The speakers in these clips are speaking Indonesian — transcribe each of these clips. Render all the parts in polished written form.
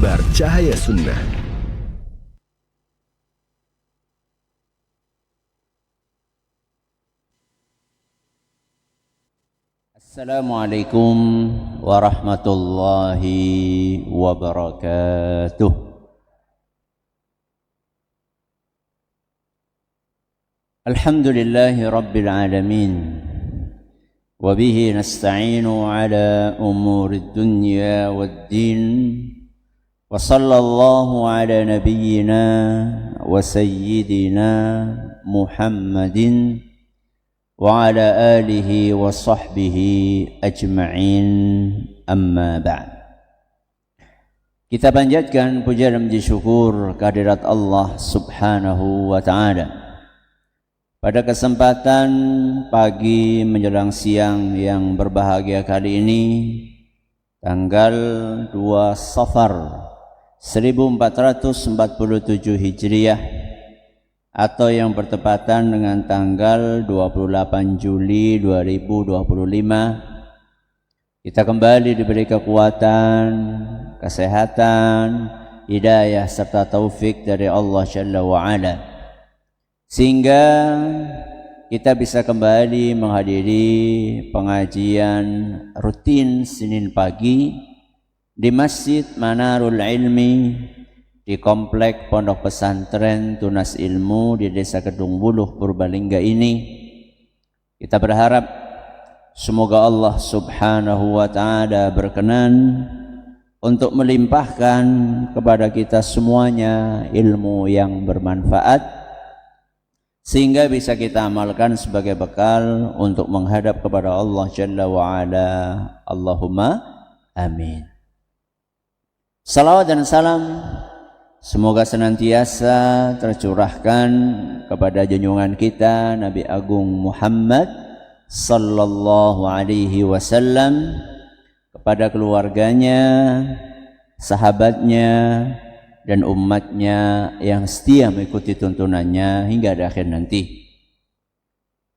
Mimbar Cahaya Sunnah. Assalamualaikum warahmatullahi wabarakatuh. Alhamdulillahi rabbil alamin. Wabihi nasta'inu ala umuri dunya waddin. Wa sallallahu ala nabiyyina wa sayyidina Muhammadin wa ala alihi wa sahbihi ajma'in, amma ba'd. Kita panjatkan puja dan puji syukur kehadirat Allah subhanahu wa ta'ala. Pada kesempatan pagi menjelang siang yang berbahagia kali ini, tanggal 2 Safar 1447 Hijriah, atau yang bertepatan dengan tanggal 28 Juli 2025, kita kembali diberi kekuatan, kesehatan, hidayah serta taufik dari Allah Jalla wa'ala, sehingga kita bisa kembali menghadiri pengajian rutin Senin pagi di Masjid Manarul Ilmi di Komplek Pondok Pesantren Tunas Ilmu di Desa Kedung Buluh, Purbalingga ini. Kita berharap semoga Allah subhanahu wa ta'ala berkenan untuk melimpahkan kepada kita semuanya ilmu yang bermanfaat, sehingga bisa kita amalkan sebagai bekal untuk menghadap kepada Allah Jalla wa'ala. Allahumma amin. Salawat dan salam semoga senantiasa tercurahkan kepada junjungan kita Nabi Agung Muhammad sallallahu alaihi wasallam, kepada keluarganya, sahabatnya, dan umatnya yang setia mengikuti tuntunannya hingga akhir nanti.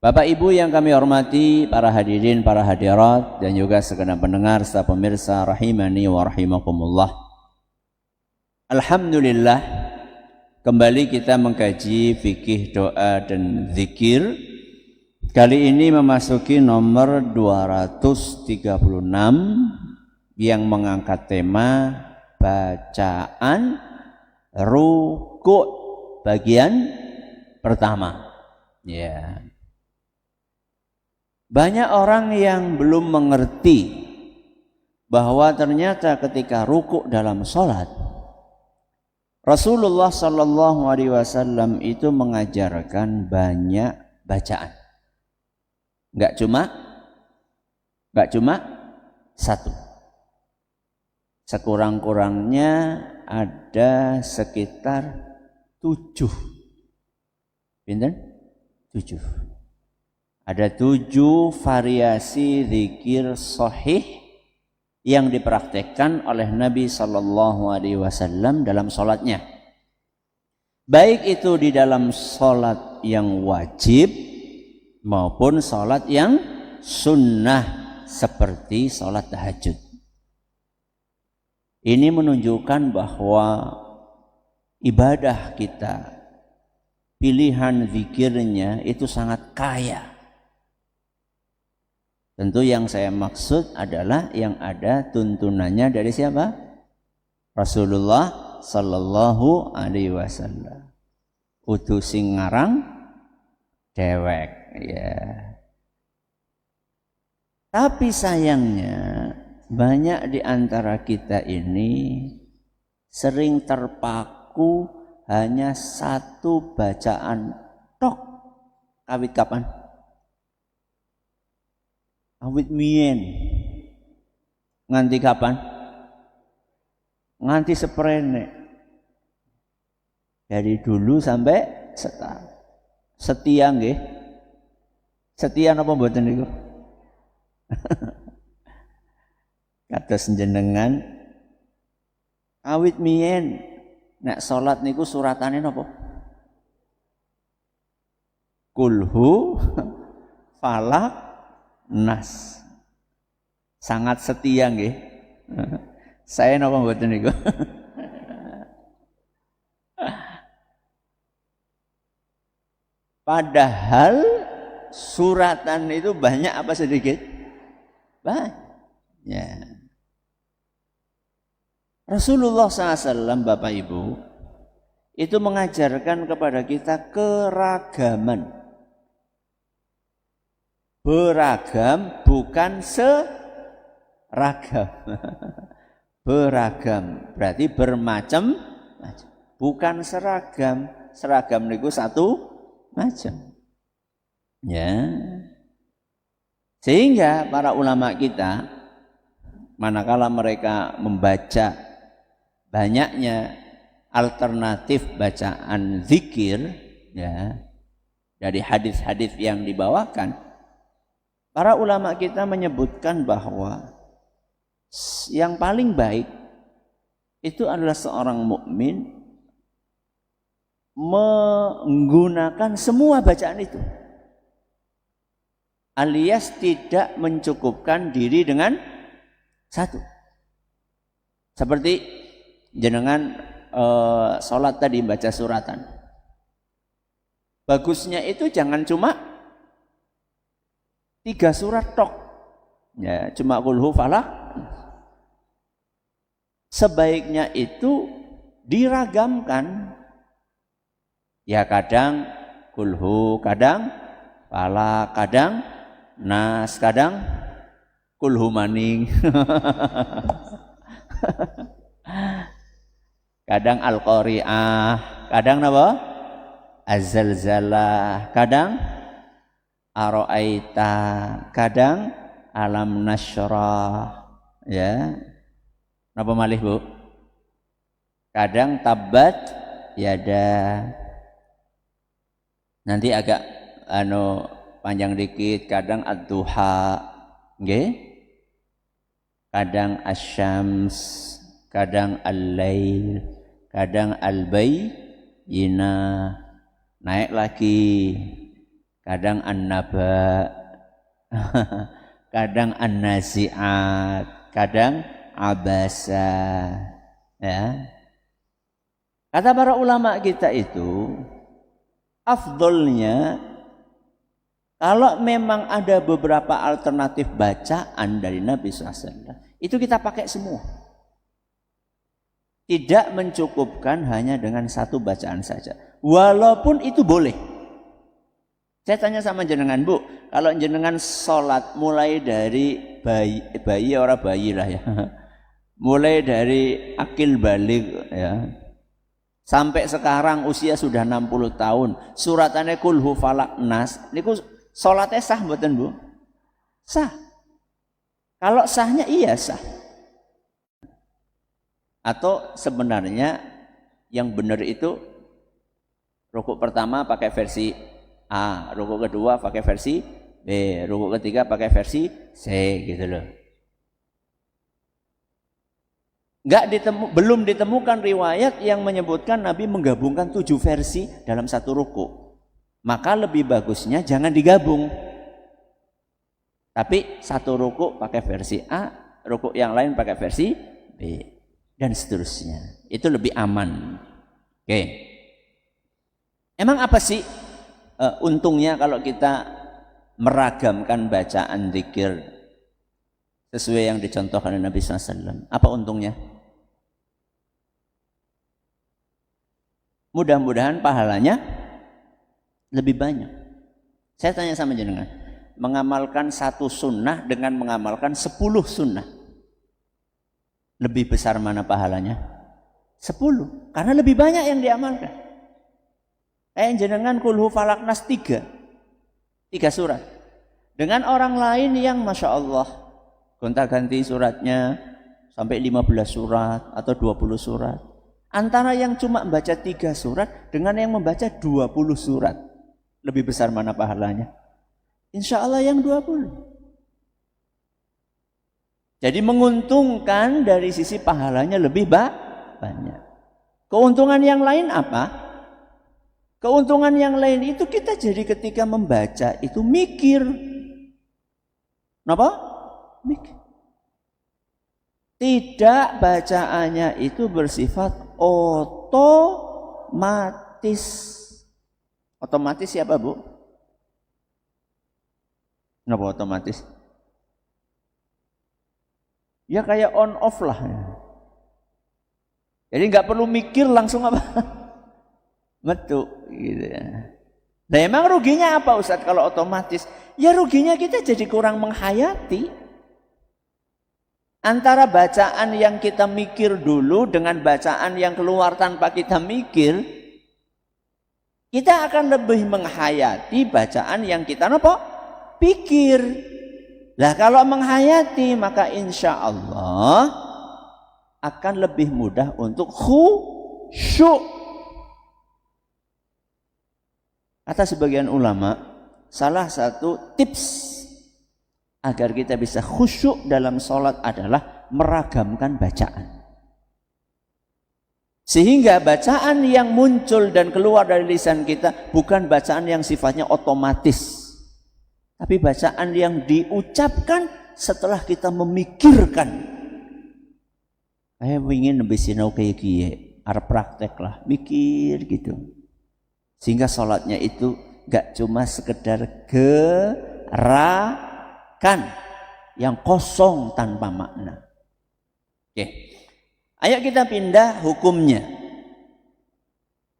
Bapak Ibu yang kami hormati, para hadirin, para hadirat, dan juga segenap pendengar serta pemirsa rahimani wa rahimakumullah. Alhamdulillah, kembali kita mengkaji fikih doa dan zikir. Kali ini memasuki nomor 236 yang mengangkat tema bacaan rukuk bagian pertama. Ya. Banyak orang yang belum mengerti bahwa ternyata ketika rukuk dalam sholat, Rasulullah sallallahu alaihi wasallam itu mengajarkan banyak bacaan. Enggak cuma satu. Sekurang-kurangnya ada sekitar 7. Pinten? 7. Ada 7 variasi zikir sahih yang dipraktekkan oleh Nabi sallallahu alaihi wasallam dalam salatnya. Baik itu di dalam salat yang wajib maupun salat yang sunnah seperti salat tahajud. Ini menunjukkan bahwa ibadah kita, pilihan zikirnya itu sangat kaya. Tentu yang saya maksud adalah yang ada tuntunannya dari siapa? Rasulullah sallallahu alaihi wasallam. Utu sing ngarang dewek, ya. Tapi sayangnya banyak di antara kita ini sering terpaku hanya satu bacaan tok. Awit kapan? Awit mien. Nganti kapan? Nganti seprene. Dari dulu sampai sekarang. Setia nggih? Setia napa mboten niku? Kados jenengan awit mien nek salat niku suratane napa? Kulhu, falak, nas. Sangat setia nggih. Saya napa mboten niku? Padahal suratan itu banyak apa sedikit? Banyak. Ya. Rasulullah SAW, Bapak Ibu, itu mengajarkan kepada kita keragaman. Beragam bukan seragam. Beragam berarti bermacam, bukan seragam. Seragam itu satu macam. Ya. Sehingga para ulama kita manakala mereka membaca banyaknya alternatif bacaan zikir, ya, dari hadis-hadis yang dibawakan, para ulama kita menyebutkan bahwa yang paling baik itu adalah seorang mukmin menggunakan semua bacaan itu, alias tidak mencukupkan diri dengan satu. Seperti jenengan sholat tadi baca suratan, bagusnya itu jangan cuma 3 surat tok, ya, cuma qul hu falaq. Sebaiknya itu diragamkan, ya, kadang qul hu, kadang falaq, kadang nas, kadang qul hu maning. Kadang al-qari'ah, kadang apa? Az-zalzalah, kadang ara'aita, kadang alam nasyrah, ya. Napa malih, Bu? Kadang tabbat yada. Nanti agak panjang dikit, kadang ad-duha, nggih. Kadang asy-syams, kadang al-lail, kadang al-bayyinah. Naik lagi, kadang an-naba, kadang an-nazi'at, kadang abasa, ya. Kata para ulama kita itu, afdolnya kalau memang ada beberapa alternatif bacaan dari Nabi SAW, itu kita pakai semua. Tidak mencukupkan hanya dengan satu bacaan saja. Walaupun itu boleh. Saya tanya sama jenengan, Bu, kalau jenengan sholat mulai dari bayi orang bayi lah ya, mulai dari akil balik, ya, sampai sekarang usia sudah 60 tahun, suratannya qul hu falaq nas, niku sholatnya sah mboten, Bu? Sah. Kalau sahnya iya sah. Atau sebenarnya yang benar itu rukuk pertama pakai versi A, rukuk kedua pakai versi B, rukuk ketiga pakai versi C, gitu loh. Belum ditemukan riwayat yang menyebutkan Nabi menggabungkan 7 versi dalam satu rukuk. Maka lebih bagusnya jangan digabung. Tapi satu rukuk pakai versi A, rukuk yang lain pakai versi B, dan seterusnya. Itu lebih aman. Oke. Emang apa sih untungnya kalau kita meragamkan bacaan zikir sesuai yang dicontohkan oleh Nabi SAW? Apa untungnya? Mudah-mudahan pahalanya lebih banyak. Saya tanya sama jenengan, mengamalkan 1 sunnah dengan mengamalkan 10 sunnah, lebih besar mana pahalanya? 10, karena lebih banyak yang diamalkan. Jenengan qul hu falaq nas 3 surat. Dengan orang lain yang Masya Allah gonta-ganti suratnya sampai 15 surat atau 20 surat. Antara yang cuma membaca 3 surat dengan yang membaca 20 surat, lebih besar mana pahalanya? Insya Allah yang 20. Jadi menguntungkan dari sisi pahalanya lebih banyak. Keuntungan yang lain apa? Keuntungan yang lain itu kita jadi ketika membaca itu mikir. Kenapa? Mikir. Tidak bacaannya itu bersifat otomatis. Otomatis siapa, Bu? Kenapa otomatis? Ya kayak on off lah. Jadi nggak perlu mikir langsung apa. Betul gitu ya. Nah emang ruginya apa Ustadz kalau otomatis? Ya ruginya kita jadi kurang menghayati. Antara bacaan yang kita mikir dulu dengan bacaan yang keluar tanpa kita mikir, kita akan lebih menghayati bacaan yang kita pikir. Nah kalau menghayati maka insya Allah akan lebih mudah untuk khusyuk. Kata sebagian ulama, salah satu tips agar kita bisa khusyuk dalam sholat adalah meragamkan bacaan. Sehingga bacaan yang muncul dan keluar dari lisan kita bukan bacaan yang sifatnya otomatis, tapi bacaan yang diucapkan setelah kita memikirkan. Saya ingin lebih sinau kayak gini, harap praktek lah, mikir gitu. Sehingga sholatnya itu gak cuma sekedar gerakan yang kosong tanpa makna. Oke. Ayo kita pindah hukumnya.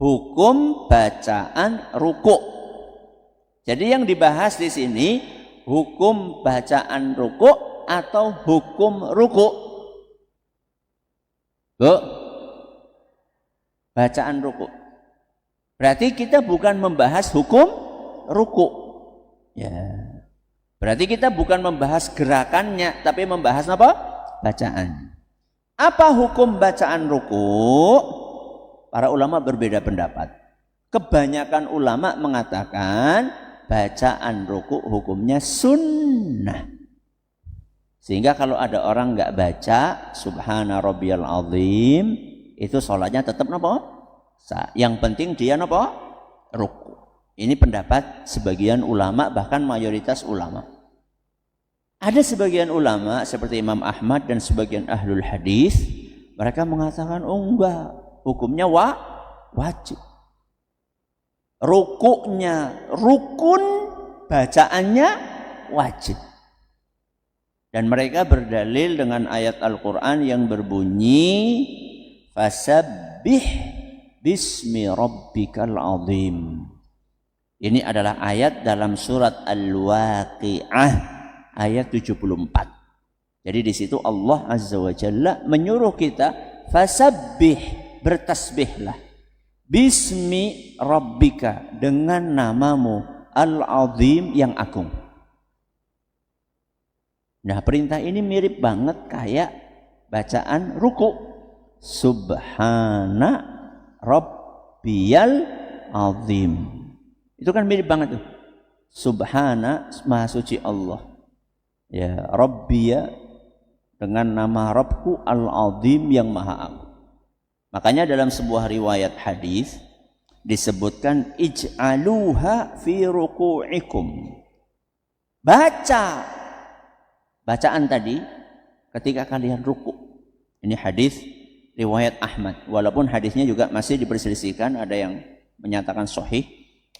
Hukum bacaan ruku'. Jadi yang dibahas di sini hukum bacaan ruku' atau hukum ruku'. Bu, bacaan ruku'. Berarti kita bukan membahas hukum ruku'. Ya. Berarti kita bukan membahas gerakannya, tapi membahas apa? Bacaan. Apa hukum bacaan ruku'? Para ulama berbeda pendapat. Kebanyakan ulama mengatakan bacaan ruku' hukumnya sunnah. Sehingga kalau ada orang nggak baca Subhana rabbiyal azim, itu sholatnya tetap apa? Yang penting dia apa? Ruku'. Ini pendapat sebagian ulama, bahkan mayoritas ulama. Ada sebagian ulama seperti Imam Ahmad dan sebagian ahlul hadis, mereka mengatakan oh enggak, hukumnya wajib. Ruku'nya rukun, bacaannya wajib. Dan mereka berdalil dengan ayat Al-Quran yang berbunyi fasabbih bismi rabbikal azim. Ini adalah ayat dalam surat Al-Waqi'ah ayat 74. Jadi di situ Allah Azza wa Jalla menyuruh kita fasabbih, bertasbihlah, bismi rabbika, dengan namamu al-azim, yang agung. Nah perintah ini mirip banget kayak bacaan ruku'. Subhana Rabbiyal azim. Itu kan mirip banget tuh. Subhana, maha suci Allah. Ya, Rabbiya, dengan nama Rabbku al-azim, yang maha agung. Makanya dalam sebuah riwayat hadis disebutkan ij'aluha fi ruku'ikum. Baca bacaan tadi ketika kalian ruku'. Ini hadis riwayat Ahmad, walaupun hadisnya juga masih diperselisihkan, ada yang menyatakan sahih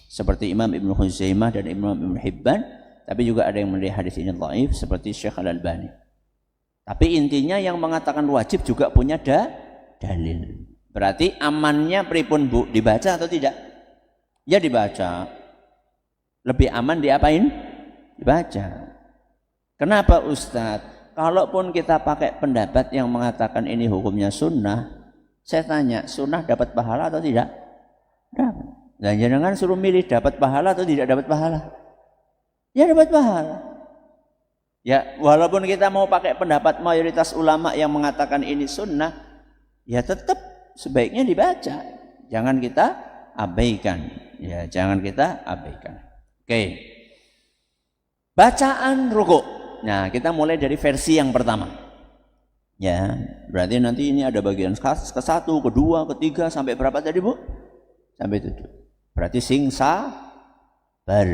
seperti Imam Ibnu Khuzaimah dan Imam Ibnu Hibban, tapi juga ada yang menilai hadis ini dhaif seperti Syekh Al-Albani. Tapi intinya yang mengatakan wajib juga punya dalil. Berarti amannya pripun Bu? Dibaca atau tidak? Ya dibaca. Lebih aman diapain? Dibaca. Kenapa Ustadz? Kalaupun kita pakai pendapat yang mengatakan ini hukumnya sunnah, saya tanya, sunnah dapat pahala atau tidak? Dapat. Dan jangan suruh milih dapat pahala atau tidak dapat pahala. Ya dapat pahala. Ya walaupun kita mau pakai pendapat mayoritas ulama yang mengatakan ini sunnah, ya tetap sebaiknya dibaca. Jangan kita abaikan. Ya jangan kita abaikan. Oke. Bacaan ruku'. Nah, kita mulai dari versi yang pertama. Ya, berarti nanti ini ada bagian ke-1, ke-2, ke-3 sampai berapa tadi, Bu? Sampai 7. Berarti sing sabar.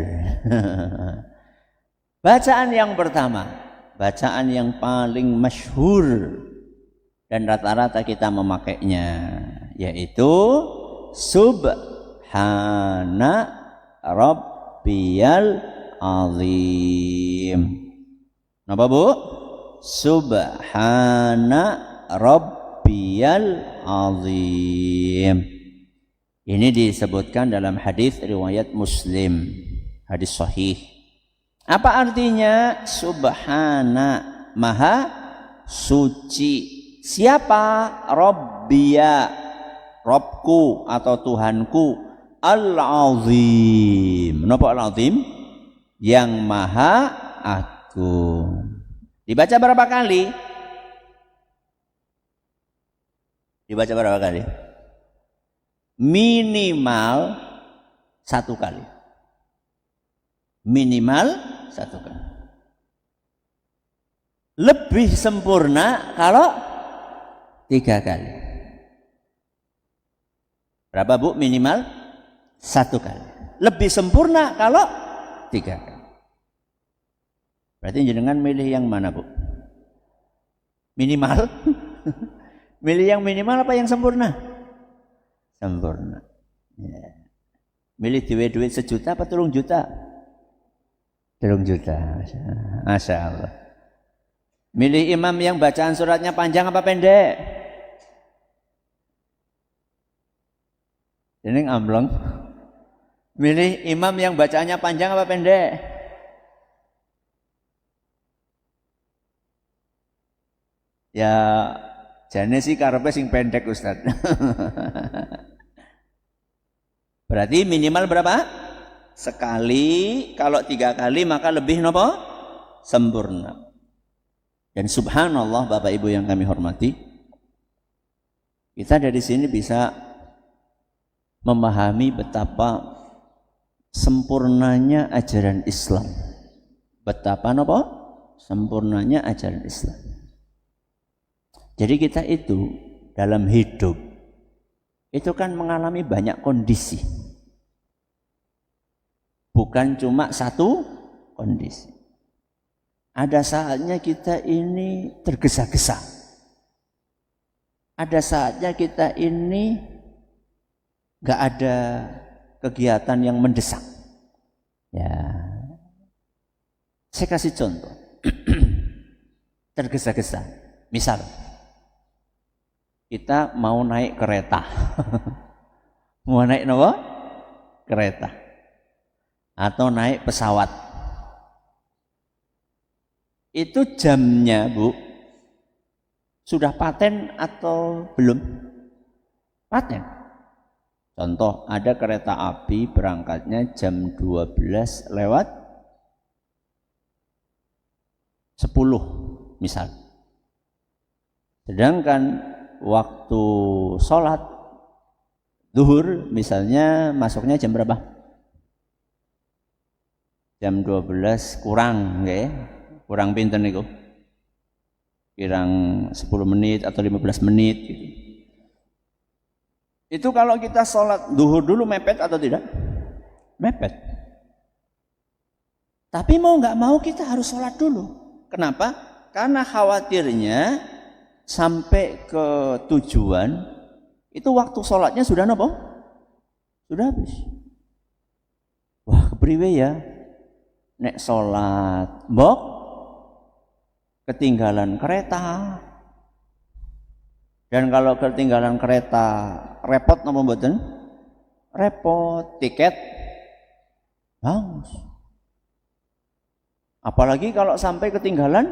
Bacaan yang pertama, bacaan yang paling masyhur dan rata-rata kita memakainya, yaitu Subhana rabbiyal azim. Napa Bu? Subhana rabbiyal azim. Ini disebutkan dalam hadis riwayat Muslim, hadis sahih. Apa artinya subhana? Maha suci. Siapa? Rabbiya, Robku atau Tuhanku, Al-Azim. Napa Al-Azim? Yang maha agung. Dibaca berapa kali? Dibaca berapa kali? Minimal 1 kali. Minimal 1 kali. Lebih sempurna kalau 3 kali. Berapa Bu? Minimal 1 kali. Lebih sempurna kalau 3 kali. Berarti jenengan milih yang mana Bu? Minimal? Milih yang minimal apa yang sempurna? Sempurna. Ya. Milih duit 1 juta apa 3 juta? 3 juta. Masya Allah. Milih imam yang bacaan suratnya panjang apa pendek? Ini amblong. Milih imam yang bacaannya panjang apa pendek? Ya, jane sih karepe sing pendek Ustaz. Berarti minimal berapa? Sekali. Kalau 3 kali maka lebih nopo? Sempurna. Dan subhanallah Bapak Ibu yang kami hormati, kita dari sini bisa memahami betapa sempurnanya ajaran Islam. Betapa nopo? Sempurnanya ajaran Islam. Jadi kita itu dalam hidup itu kan mengalami banyak kondisi. Bukan cuma 1 kondisi. Ada saatnya kita ini tergesa-gesa. Ada saatnya kita ini gak ada kegiatan yang mendesak. Ya, saya kasih contoh. Tergesa-gesa. Misal, kita mau naik kereta. Mau naik apa? Kereta. Atau naik pesawat. Itu jamnya Bu, sudah paten atau belum? Paten. Contoh, ada kereta api berangkatnya jam 12 lewat 10 misal. Sedangkan waktu sholat zuhur misalnya masuknya jam berapa? Jam 12 kurang, ya? Kurang pinten niku? Kurang 10 menit atau 15 menit gitu. Itu kalau kita sholat zuhur dulu mepet atau tidak? Mepet. Tapi mau nggak mau kita harus sholat dulu. Kenapa? Karena khawatirnya sampai ke tujuan itu waktu sholatnya sudah nopo? Sudah habis. Wah, kepriwe ya? Nek sholat mbok ketinggalan kereta. Dan kalau ketinggalan kereta repot napa mboten? Repot, tiket hangus. Apalagi kalau sampai ketinggalan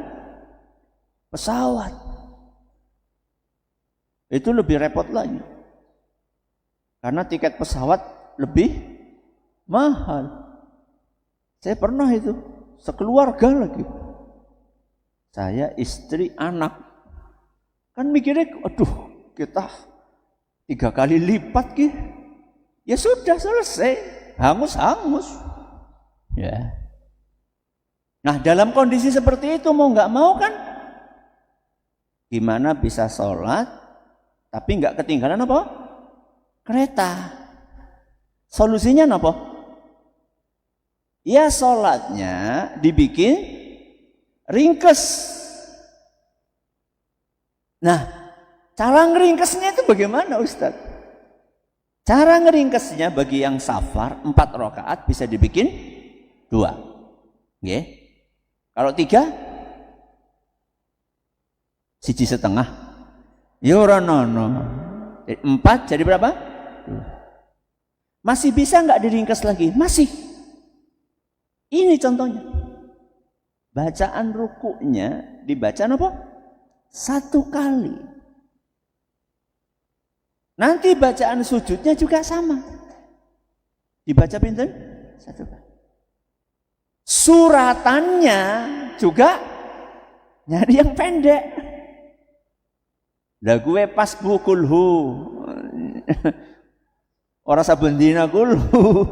pesawat. Itu lebih repot lagi. Karena tiket pesawat lebih mahal. Saya pernah itu, sekeluarga lagi. Saya, istri, anak. Kan mikirnya, aduh, kita 3 kali lipat ki. Ya sudah selesai, hangus-hangus. Ya. Nah, dalam kondisi seperti itu mau nggak mau kan, gimana bisa sholat tapi nggak ketinggalan apa? Kereta. Solusinya apa? Ya sholatnya dibikin ringkes. Nah, cara ngeringkesnya itu bagaimana Ustaz? Cara ngeringkesnya bagi yang safar 4 rakaat bisa dibikin 2. Nggih. Kalau 3 1,5. Ya ora nono. 4 jadi berapa? 2. Masih bisa nggak diringkes lagi? Masih. Ini contohnya. Bacaan rukuknya dibaca apa? 1 kali. Nanti bacaan sujudnya juga sama. Dibaca pinten? 1 kali. Suratannya juga nyari yang pendek. Lah gue pas bukulhu. Ora saben dina kulhu.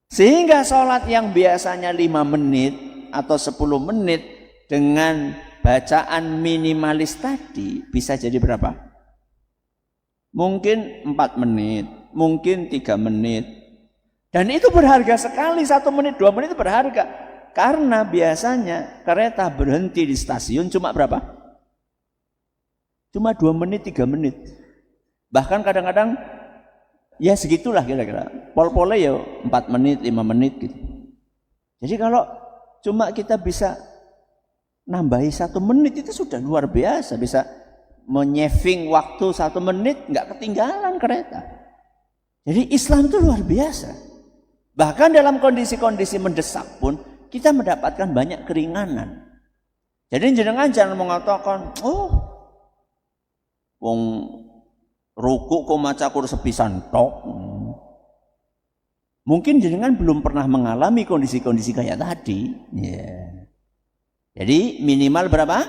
Sehingga sholat yang biasanya 5 menit atau 10 menit dengan bacaan minimalis tadi bisa jadi berapa? Mungkin 4 menit, mungkin 3 menit. Dan itu berharga sekali, 1 menit, 2 menit itu berharga. Karena biasanya kereta berhenti di stasiun cuma berapa? Cuma 2 menit, 3 menit. Bahkan kadang-kadang ya segitulah kira-kira. Pol-polnya ya 4 menit, 5 menit gitu. Jadi kalau cuma kita bisa nambahi 1 menit itu sudah luar biasa. Bisa menyeving waktu 1 menit, nggak ketinggalan kereta. Jadi Islam itu luar biasa. Bahkan dalam kondisi-kondisi mendesak pun kita mendapatkan banyak keringanan. Jadi jenengan jangan mengatakan, oh, wong ruku kok maca kur sepisan tok. Mungkin jenengan belum pernah mengalami kondisi-kondisi kayak tadi. Yeah. Jadi minimal berapa?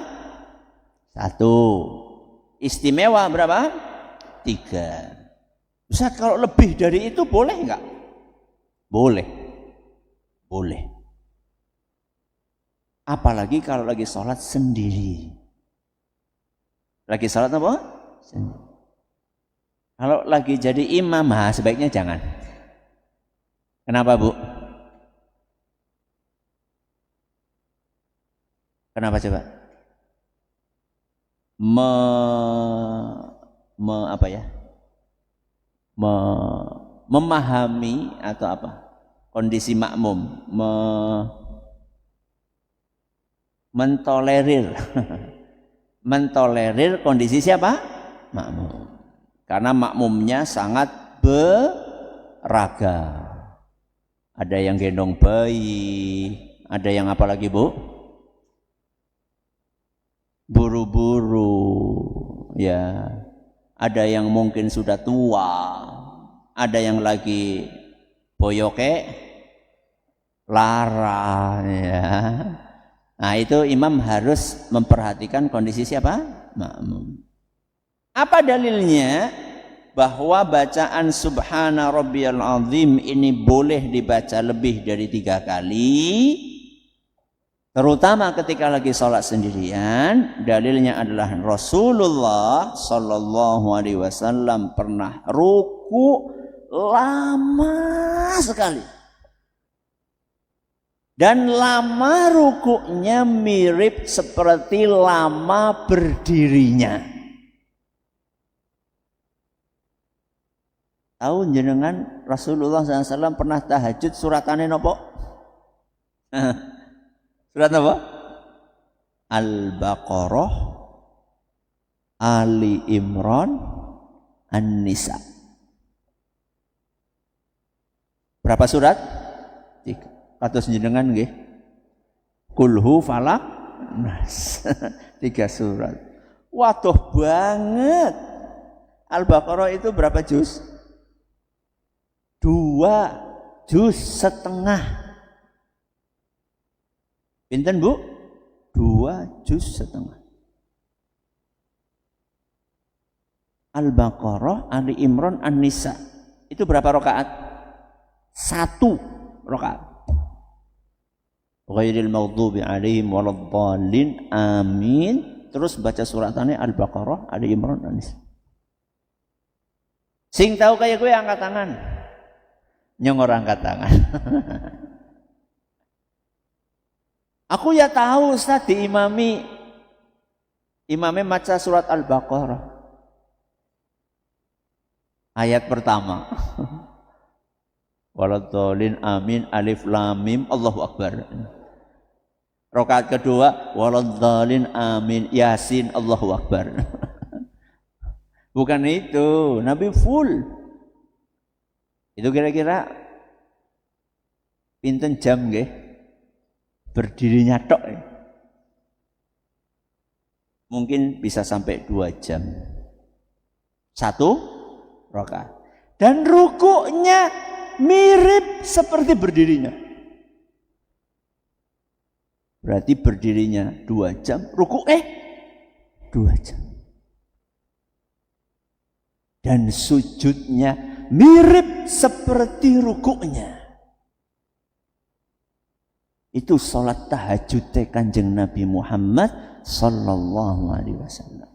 1. Istimewa berapa? 3. Ustaz, kalau lebih dari itu boleh enggak? Boleh. Boleh. Apalagi kalau lagi sholat sendiri. Lagi sholat apa? Sendiri. Kalau lagi jadi imam, sebaiknya jangan. Kenapa, Bu? Kenapa coba? Apa ya? Memahami atau apa? Kondisi makmum, mentolerir. Mentolerir kondisi siapa? Makmum. Karena makmumnya sangat beragam. Ada yang gendong bayi, ada yang apa lagi, Bu? Buru-buru, ya. Ada yang mungkin sudah tua, ada yang lagi boyoke lara, ya. Nah, itu imam harus memperhatikan kondisi siapa? Makmum. Apa dalilnya bahwa bacaan subhana rabbiyal azim ini boleh dibaca lebih dari 3 kali, terutama ketika lagi sholat sendirian? Dalilnya adalah Rasulullah sallallahu alaihi wasallam pernah ruku lama sekali, dan lama rukuknya mirip seperti lama berdirinya. Tahu jenengan Rasulullah SAW pernah tahajud suratane nopo? Surat apa? Al-Baqarah, Ali Imran, An-Nisa. Berapa surat? 3. Kados jenengan nggih. Kulhu, Falak, Nas. 3 surat. Waduh banget. Al-Baqarah itu berapa juz? 2,5 juz. Pinten, Bu? 2,5 juz. Al-Baqarah, Ali Imran, An-Nisa. Itu berapa rakaat? 1 rakaat. Ghairil maghdubi alaihim waladdallin. Amin. Terus baca suratannya Al-Baqarah, Ali Imran, An-Nisa. Sing tahu kayak gue angkat tangan. Nyongor angkat tangan. Aku ya tahu Ustaz, imamnya maca surat Al-Baqarah. Ayat pertama. Waladhdallin amin alif lam mim Allahu akbar. Rakaat kedua waladhdallin amin yasin Allahu akbar. Bukan itu, Nabi full. Itu kira-kira pinten jam nggih? Berdirinya tok. Mungkin bisa sampai 2 jam. 1 rakaat. Dan rukuknya mirip seperti berdirinya. Berarti berdirinya 2 jam, rukuk 2 jam. Dan sujudnya mirip seperti rukuknya. Itu salat tahajud Kanjeng Nabi Muhammad sallallahu alaihi wasallam.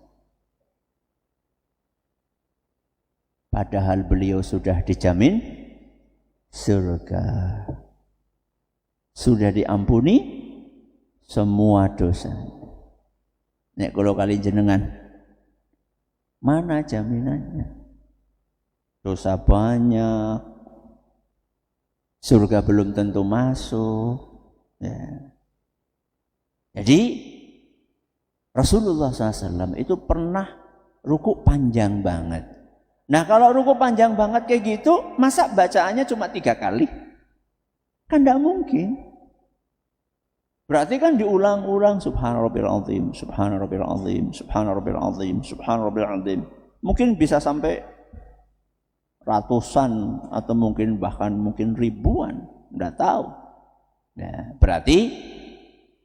Padahal beliau sudah dijamin surga. Sudah diampuni semua dosa. Nek kalau kali jenengan, mana jaminannya? Dosa banyak, surga belum tentu masuk. Ya. Jadi Rasulullah SAW itu pernah ruku panjang banget. Nah kalau ruku panjang banget kayak gitu, masa bacaannya cuma 3 kali? Kan tidak mungkin. Berarti kan diulang-ulang subhanarabbil azim, subhanarabbil azim, subhanarabbil azim, subhanarabbil azim. Mungkin bisa sampai ratusan atau mungkin bahkan ribuan, tidak tahu. Nah, berarti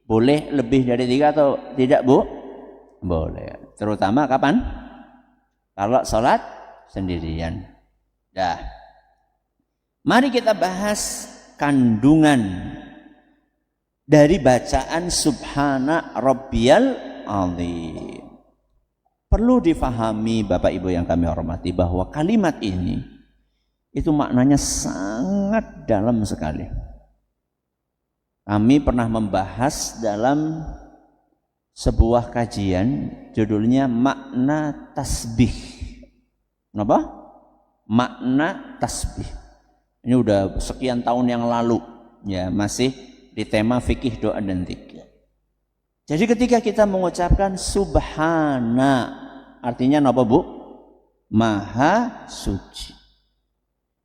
boleh lebih dari 3 atau tidak, Bu? Boleh. Terutama kapan? Kalau sholat sendirian. Dah. Mari kita bahas kandungan dari bacaan subhana rabbiyal azim. Perlu difahami Bapak Ibu yang kami hormati bahwa kalimat ini itu maknanya sangat dalam sekali. Kami pernah membahas dalam sebuah kajian judulnya makna tasbih. Kenapa? Makna tasbih. Ini udah sekian tahun yang lalu, ya, masih di tema fikih doa dan zikir. Jadi ketika kita mengucapkan subhana, artinya apa, Bu? Maha suci.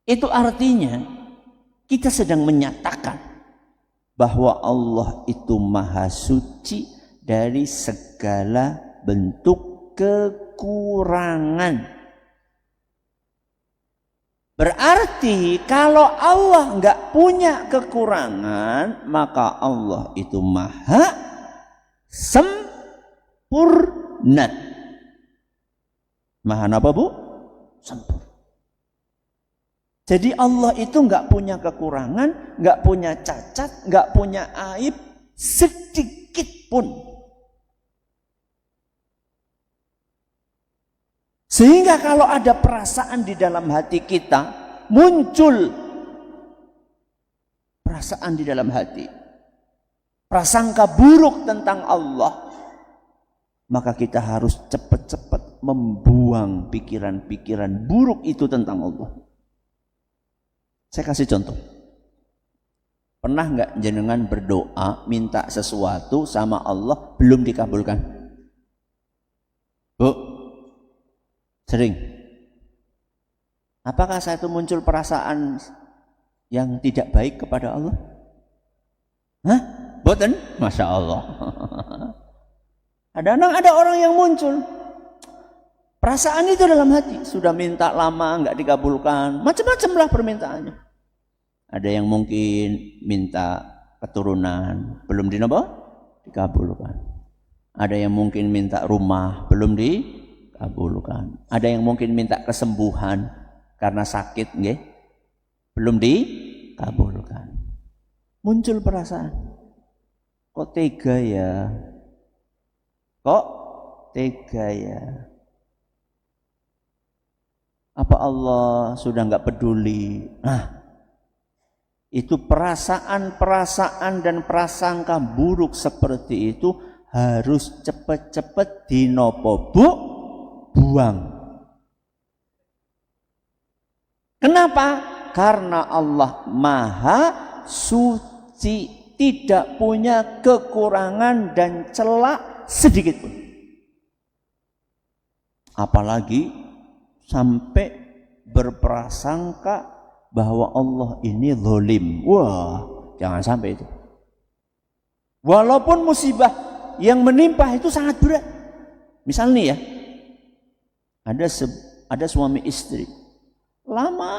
Itu artinya kita sedang menyatakan bahwa Allah itu maha suci dari segala bentuk kekurangan. Berarti kalau Allah enggak punya kekurangan, maka Allah itu maha sempurna. Maha apa, Bu? Sempurna. Jadi Allah itu enggak punya kekurangan, enggak punya cacat, enggak punya aib sedikit pun. Sehingga kalau ada perasaan di dalam hati kita, muncul perasaan di dalam hati, prasangka buruk tentang Allah, maka kita harus cepat-cepat membuang pikiran-pikiran buruk itu tentang Allah. Saya kasih contoh. Pernah nggak jenengan berdoa minta sesuatu sama Allah belum dikabulkan? Bu, sering. Apakah saya itu muncul perasaan yang tidak baik kepada Allah? Hah? Boten? Masya Allah. Ada orang yang muncul perasaan itu dalam hati. Sudah minta lama nggak dikabulkan, macam-macam lah permintaannya. Ada yang mungkin minta keturunan, belum dikabulkan. Ada yang mungkin minta rumah, belum dikabulkan. Ada yang mungkin minta kesembuhan karena sakit, nggih, belum dikabulkan. Muncul perasaan, kok tega ya? Kok tega ya? Apa Allah sudah nggak peduli? Nah, itu perasaan-perasaan dan prasangka buruk seperti itu harus cepat-cepat dinopo, Bu, buang. Kenapa? Karena Allah Maha Suci, tidak punya kekurangan dan celah sedikit pun. Apalagi sampai berprasangka bahwa Allah ini zalim. Wah, jangan sampai itu. Walaupun musibah yang menimpa itu sangat berat. Misalnya ya, ada suami istri lama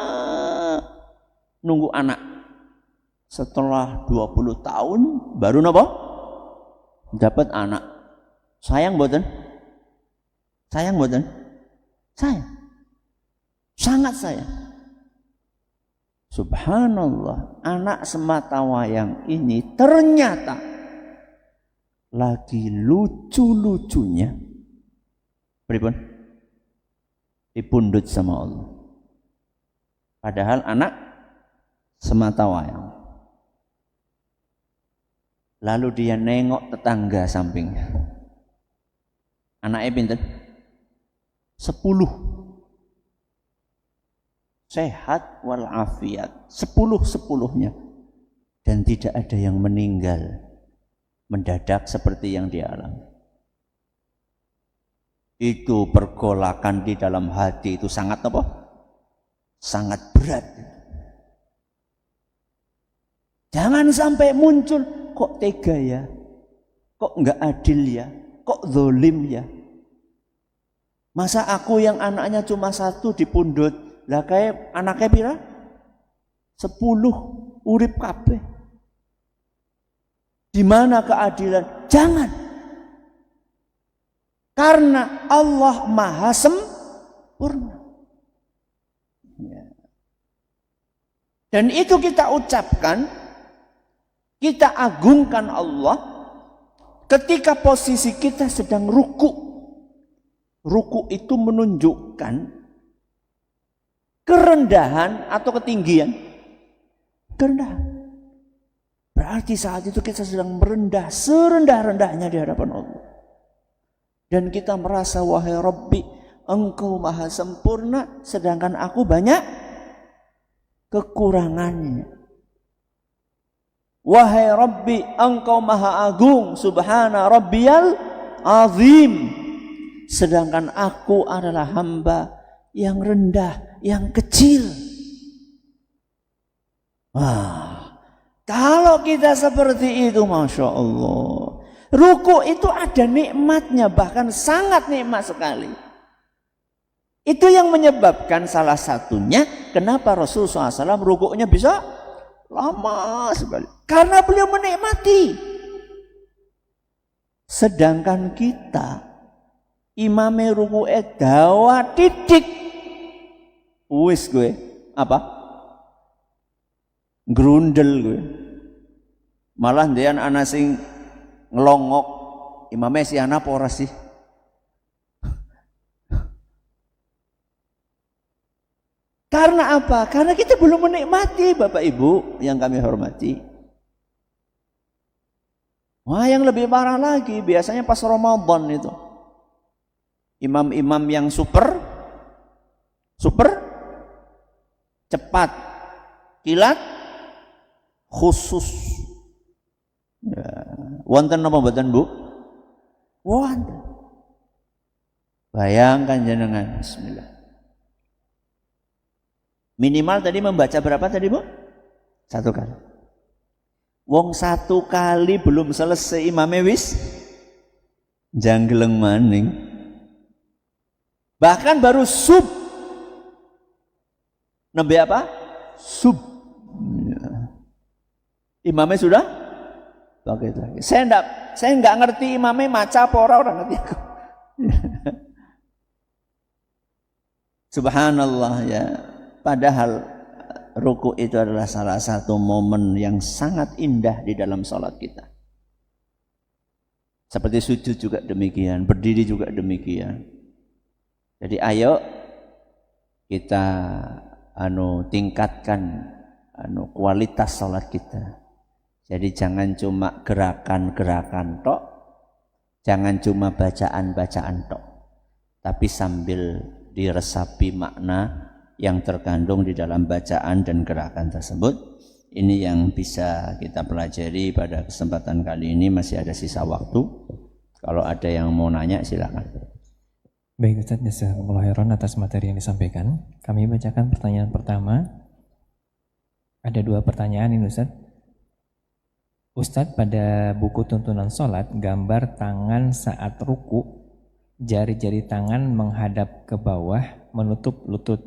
nunggu anak. Setelah 20 tahun baru napa? Dapat anak. Sayang mboten? Sayang mboten? Sayang. Sangat sayang. Subhanallah, anak sematawayang ini ternyata lagi lucu-lucunya pripun? Dipundhut sama Allah. Padahal anak sematawayang. Lalu dia nengok tetangga sampingnya. Anaknya pinten? 10. Sehat walafiat. 10-10-nya. Dan tidak ada yang meninggal mendadak seperti yang dia alami. Itu pergolakan di dalam hati itu sangat apa? Sangat berat. Jangan sampai muncul, kok tega ya, kok enggak adil ya, kok zalim ya. Masa aku yang anaknya cuma 1 dipundhut, lah kayak anaknya pira? 10 urip kabeh. Di mana keadilan? Jangan. Karena Allah Maha sempurna. Ya. Dan itu kita ucapkan, kita agungkan Allah ketika posisi kita sedang ruku. Ruku itu menunjukkan kerendahan atau ketinggian. Kerendahan. Berarti saat itu kita sedang merendah serendah-rendahnya di hadapan Allah. Dan kita merasa, wahai Rabbi, Engkau Maha sempurna, sedangkan aku banyak kekurangannya. Wahai Rabbi, Engkau Maha Agung, subhana rabbiyal azim, sedangkan aku adalah hamba yang rendah, yang kecil. Wah, kalau kita seperti itu, Masya Allah, ruku itu ada nikmatnya, bahkan sangat nikmat sekali. Itu yang menyebabkan salah satunya kenapa Rasulullah SAW rukuknya bisa lama sekali. Karena beliau menikmati. Sedangkan kita imame rukuke dawa titik. Wis gue apa? Grundel gue. Malah ndian ana sing ngelongok, imame si ana apa ora sih? Karena apa? Karena kita belum menikmati, Bapak Ibu yang kami hormati. Wah, yang lebih parah lagi biasanya pas Ramadan itu. Imam-imam yang super cepat, kilat, khusus. Ya. Wonten apa mboten, Bu? Wonten. Bayangkan jenengan, bismillah. Minimal tadi membaca berapa tadi, Bu? 1 kali. Wong 1 kali belum selesai imame wis janggeleng maning. Bahkan baru sub. Nembe apa? Sub. Imamnya sudah pakai lagi. Saya enggak ngerti imamnya maca apa orang ngerti aku. Subhanallah ya. Padahal ruku itu adalah salah satu momen yang sangat indah di dalam salat kita. Seperti sujud juga demikian, berdiri juga demikian. Jadi ayo kita tingkatkan kualitas salat kita. Jadi jangan cuma gerakan-gerakan tok, jangan cuma bacaan-bacaan tok, tapi sambil diresapi makna yang terkandung di dalam bacaan dan gerakan tersebut. Ini yang bisa kita pelajari pada kesempatan kali ini. Masih ada sisa waktu. Kalau ada yang mau nanya silakan. Baik Ustaz, jazakumullah khairan atas materi yang disampaikan. Kami bacakan pertanyaan pertama. Ada 2 pertanyaan ini Ustaz. Ustaz, pada buku tuntunan sholat, gambar tangan saat ruku, jari-jari tangan menghadap ke bawah, menutup lutut.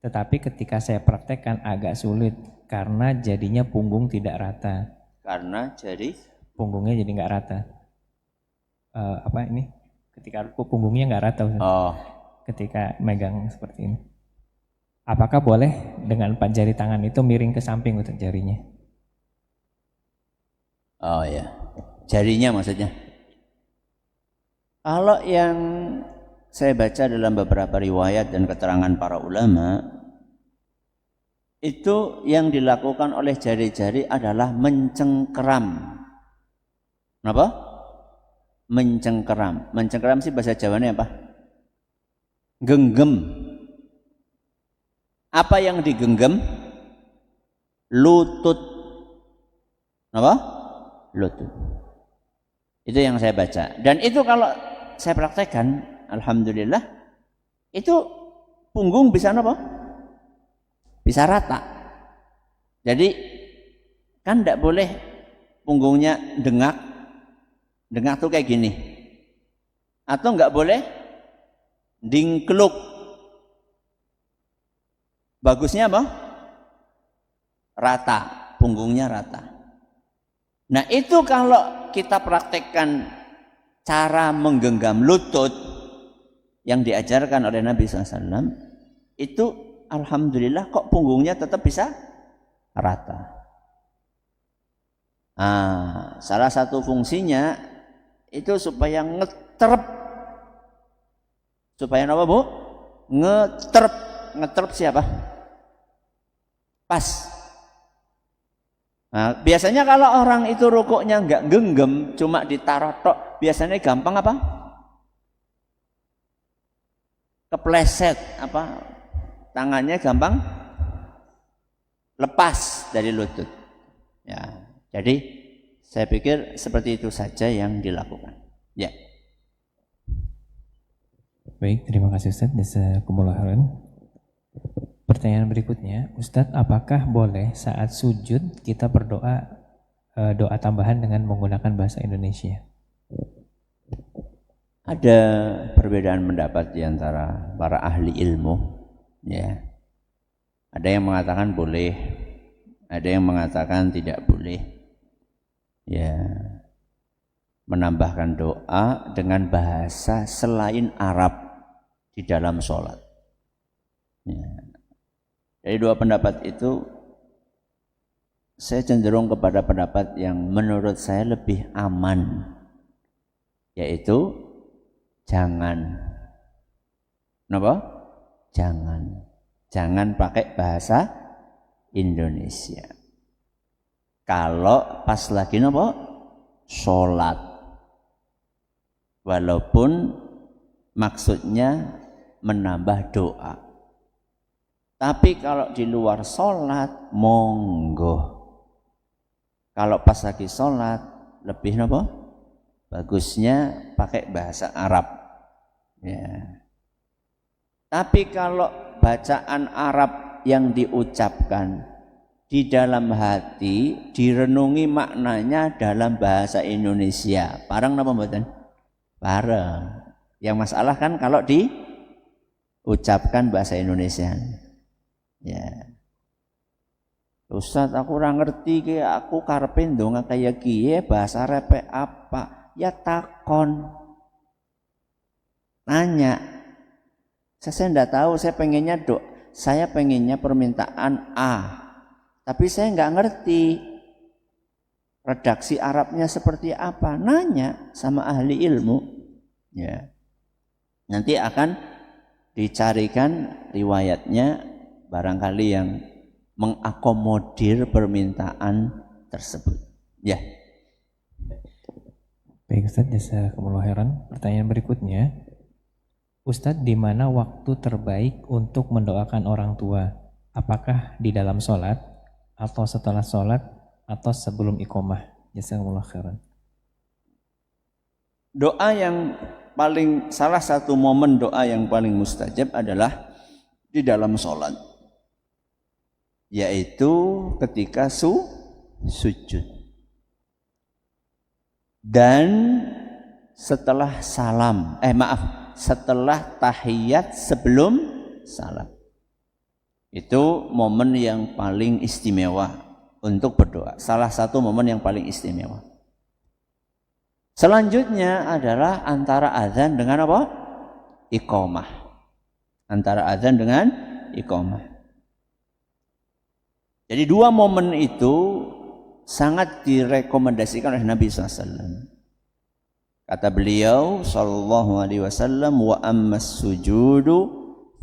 Tetapi ketika saya praktekkan agak sulit, karena jadinya punggung tidak rata. Karena jadi? Punggungnya jadi nggak rata. Ketika ruku punggungnya nggak rata Ustaz. Oh. Ketika megang seperti ini. Apakah boleh dengan 4 jari tangan itu miring ke samping Ustaz jarinya? Oh ya, jarinya maksudnya. Kalau yang saya baca dalam beberapa riwayat dan keterangan para ulama, itu yang dilakukan oleh jari-jari adalah mencengkeram. Kenapa? Mencengkeram. Mencengkeram sih bahasa Jawanya apa? Genggam. Apa yang digenggam? Lutut. Apa? Lutut. Itu yang saya baca. Dan itu kalau saya praktekkan, alhamdulillah, itu punggung bisa apa? Bisa rata. Jadi kan tidak boleh punggungnya dengak. Dengak tuh kayak gini. Atau nggak boleh dingkluk. Bagusnya apa? Rata, punggungnya rata. Nah itu kalau kita praktekkan cara menggenggam lutut yang diajarkan oleh Nabi SAW, itu alhamdulillah kok punggungnya tetap bisa rata. Salah satu fungsinya itu supaya ngeterp. Supaya apa Bu? Ngeterp. Ngeterp siapa? Pas. Nah, biasanya kalau orang itu rukuknya nggak genggam, cuma ditaruh tok, biasanya gampang apa? Kepleset, apa? Tangannya gampang lepas dari lutut. Ya, jadi saya pikir seperti itu saja yang dilakukan. Ya. Baik, terima kasih Ustaz. Jazakumullah khairan. Pertanyaan berikutnya, Ustadz, apakah boleh saat sujud kita berdoa doa tambahan dengan menggunakan bahasa Indonesia? Ada perbedaan pendapat di antara para ahli ilmu, ya. Ada yang mengatakan boleh, ada yang mengatakan tidak boleh. Ya, menambahkan doa dengan bahasa selain Arab di dalam sholat. Ya. Dari 2 pendapat itu, saya cenderung kepada pendapat yang menurut saya lebih aman, yaitu jangan. Kenapa? Jangan pakai bahasa Indonesia. Kalau pas lagi apa? Sholat. Walaupun maksudnya menambah doa. Tapi kalau di luar sholat, monggo. Kalau pas lagi sholat, lebih apa? Bagusnya pakai bahasa Arab. Ya. Tapi kalau bacaan Arab yang diucapkan di dalam hati, direnungi maknanya dalam bahasa Indonesia, parang napa mboten? Parang. Yang masalah kan kalau diucapkan bahasa Indonesia. Ya. Ustaz, aku ora ngerti ki, aku karepe ndonga kaya kiye, bahasa Arab apa? Ya takon. Tanya. Saya enggak tahu, saya pengennya permintaan A. Tapi saya enggak ngerti redaksi Arabnya seperti apa. Nanya sama ahli ilmu. Ya. Nanti akan dicarikan riwayatnya, barangkali yang mengakomodir permintaan tersebut. Ya. Baik Ustaz, jazakumullah khairan. Pertanyaan berikutnya, Ustadz, di mana waktu terbaik untuk mendoakan orang tua? Apakah di dalam sholat, atau setelah sholat, atau sebelum iqomah? Jazakumullah khairan. Doa yang paling, salah satu momen doa yang paling mustajab adalah di dalam sholat, yaitu ketika sujud dan setelah salam, setelah tahiyat sebelum salam. Itu momen yang paling istimewa untuk berdoa. Salah satu momen yang paling istimewa. Selanjutnya adalah antara azan dengan apa? Iqamah. Antara azan dengan iqamah. Jadi dua momen itu sangat direkomendasikan oleh Nabi SAW. Kata beliau sallallahu alaihi wasallam, wa ammas sujudu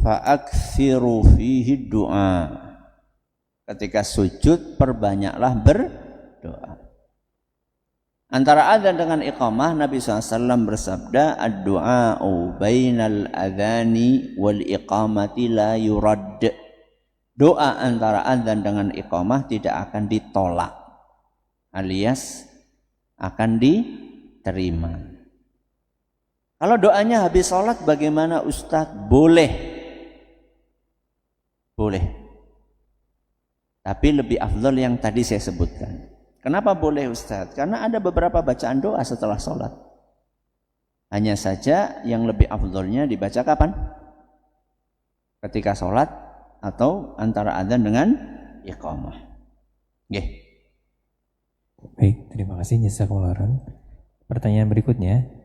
fa'akthiru fihi du'a. Ketika sujud perbanyaklah berdoa. Antara adzan dengan iqamah Nabi SAW bersabda, ad-du'a'u bainal adzani wal iqamati la yurad. Doa antara adzan dengan iqamah tidak akan ditolak, alias akan diterima. Kalau doanya habis sholat bagaimana Ustadz? Boleh. Boleh. Tapi lebih afdal yang tadi saya sebutkan. Kenapa boleh Ustadz? Karena ada beberapa bacaan doa setelah sholat. Hanya saja yang lebih afdalnya dibaca kapan? Ketika sholat atau antara adzan dengan iqamah. Nggih. Baik, terima kasih jazakumullah khairan. Pertanyaan berikutnya.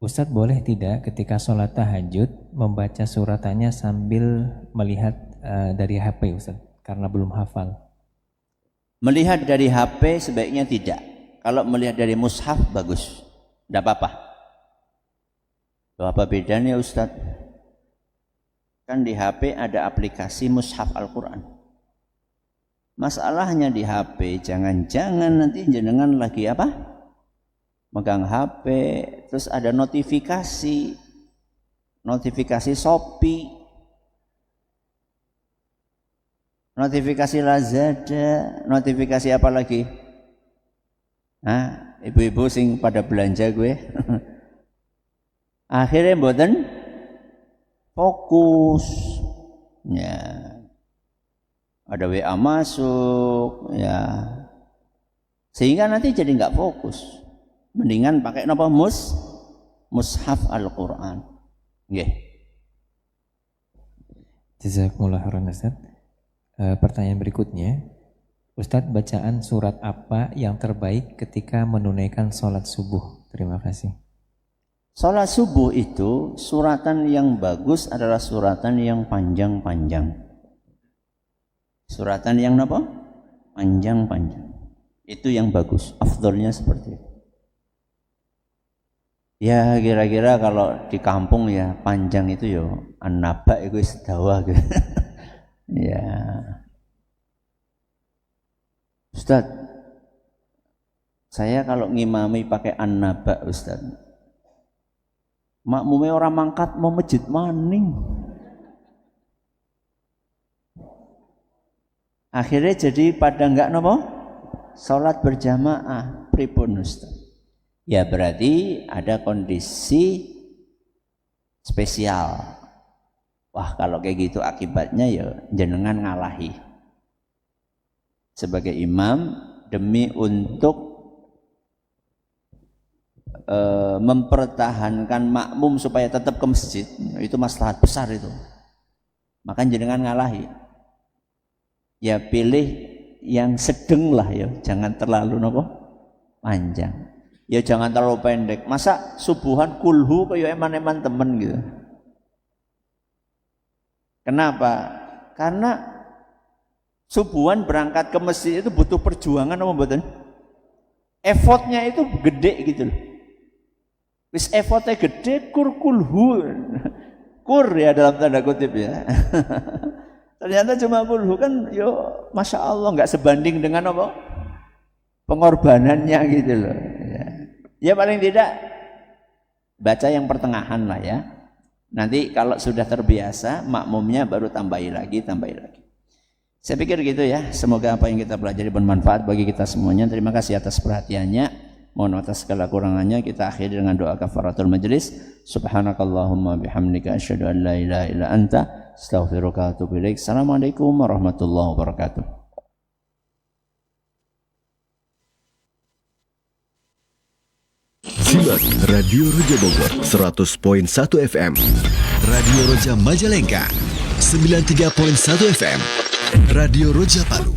Ustadz, boleh tidak ketika sholat tahajud membaca suratannya sambil melihat dari HP Ustadz? Karena belum hafal. Melihat dari HP sebaiknya tidak. Kalau melihat dari mushaf bagus. Tidak apa-apa. Apa bedanya Ustadz? Kan di HP ada aplikasi mushaf Al-Quran. Masalahnya di HP, jangan-jangan nanti jenengan lagi apa? Megang HP, terus ada notifikasi Shopee, notifikasi Lazada, notifikasi apa lagi? Nah, ibu-ibu sing pada belanja gue. Akhirnya mboten fokus. Ya. Ada WA masuk, ya. Sehingga nanti jadi nggak fokus. Mendingan pakai apa? Mushaf Al-Quran. Nggih. Jazakumullah khairan Ustaz. Pertanyaan berikutnya, Ustadz, bacaan surat apa yang terbaik ketika menunaikan sholat subuh? Terima kasih. Sholat subuh itu suratan yang bagus adalah suratan yang panjang-panjang. Suratan yang apa? Panjang-panjang. Itu yang bagus. Afdolnya seperti itu. Ya kira-kira kalau di kampung ya panjang itu ya an-naba itu sedawa gitu. Ya. Ustaz, saya kalau ngimami pakai an-naba Ustaz, makmumnya orang mangkat mau masjid maning. Akhirnya jadi pada enggak nopo salat berjamaah pripun Ustaz. Ya berarti ada kondisi spesial. Wah kalau kayak gitu akibatnya ya jenengan ngalahi. Sebagai imam demi untuk mempertahankan makmum supaya tetap ke masjid, itu maslahat besar itu. Maka jenengan ngalahi. Ya pilih yang sedang lah ya, jangan terlalu nopo panjang. Ya jangan terlalu pendek. Masa subuhan kulhu kayak eman-eman temen gitu. Kenapa? Karena subuhan berangkat ke masjid itu butuh perjuangan apa mboten? Effortnya itu gede gitu loh. Wis effortnya gede kulhu. Kur ya dalam tanda kutip ya. Ternyata cuma kulhu kan yo Masya Allah nggak sebanding dengan apa? Pengorbanannya gitu loh. Ya paling tidak baca yang pertengahan lah ya. Nanti kalau sudah terbiasa, makmumnya baru tambahi lagi. Saya pikir gitu ya. Semoga apa yang kita pelajari bermanfaat bagi kita semuanya. Terima kasih atas perhatiannya. Mohon atas segala kurangannya. Kita akhiri dengan doa kafaratul majlis. Subhanakallahumma bihamdika asyhadu an la ilaha illa anta astaghfiruka wa atubu ilaik. Assalamualaikum warahmatullahi wabarakatuh. Simak Radio Roja Bogor 100.1 FM, Radio Roja Majalengka 93.1 FM, Radio Roja Palu